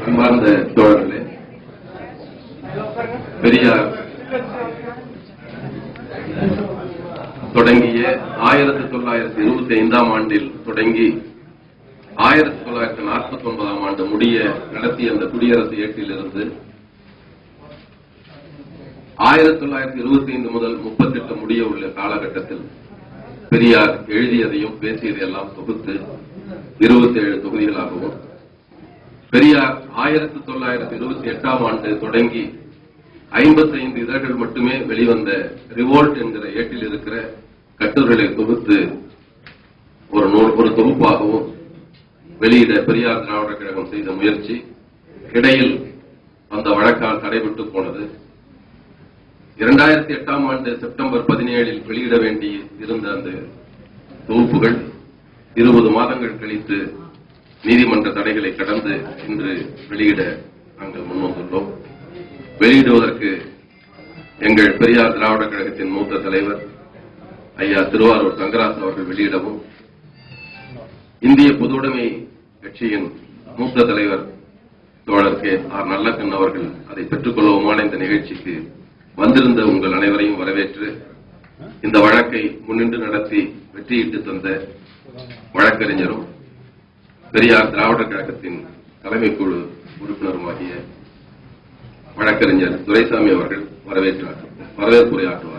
அன்பார்ந்த தோழர்களே, பெரியார் தொடங்கிய 1925ஆம் ஆண்டில் தொடங்கி 1949ஆம் ஆண்டு முடிய நடத்திய அந்த குடியரசு இயக்கத்திலிருந்து 1925 முதல் 38 முடிய உள்ள காலகட்டத்தில் பெரியார் எழுதியதையும் பேசியதையெல்லாம் தொகுத்து 27 தொகுதிகளாகவும், பெரியார் 1928ஆம் ஆண்டு தொடங்கி 55 இதழ்கள் மட்டுமே வெளிவந்த ரிவோல்ட் என்கிற ஏட்டில் இருக்கிற கட்டுரைகளை தொகுத்து ஒரு தொகுப்பாகவும் வெளியிட பெரியார் திராவிடர் கழகம் செய்த முயற்சி இடையில் அந்த வழக்கால் தடைபட்டு போனது. 2008ஆம் ஆண்டு செப்டம்பர் 17இல் வெளியிட வேண்டி இருந்த அந்த தொகுப்புகள் 20 மாதங்கள் கழித்து நீதிமன்ற தடைகளை கடந்து இன்று வெளியிட நாங்கள் முன்வந்துள்ளோம். வெளியிடுவதற்கு எங்கள் பெரியார் திராவிடர் கழகத்தின் மூத்த தலைவர் ஐயா திருவாரூர் தங்கராசு அவர்கள் வெளியிடவும், இந்திய பொதுவுடைமை கட்சியின் மூத்த தலைவர் தோழர் கே ஆர் நல்லக்கண் அவர்கள் அதை பெற்றுக் கொள்ளவுமான இந்த நிகழ்ச்சிக்கு வந்திருந்த உங்கள் அனைவரையும் வரவேற்று இந்த வழக்கை முன்னின்று நடத்தி வெற்றியிட்டு தந்த வழக்கறிஞரும் பெரியார் திராவிடர் கழகத்தின் தலைமை குழு உறுப்பினருமாகிய வழக்கறிஞர் துரைசாமி அவர்கள் வரவேற்புரையாற்றுவார்.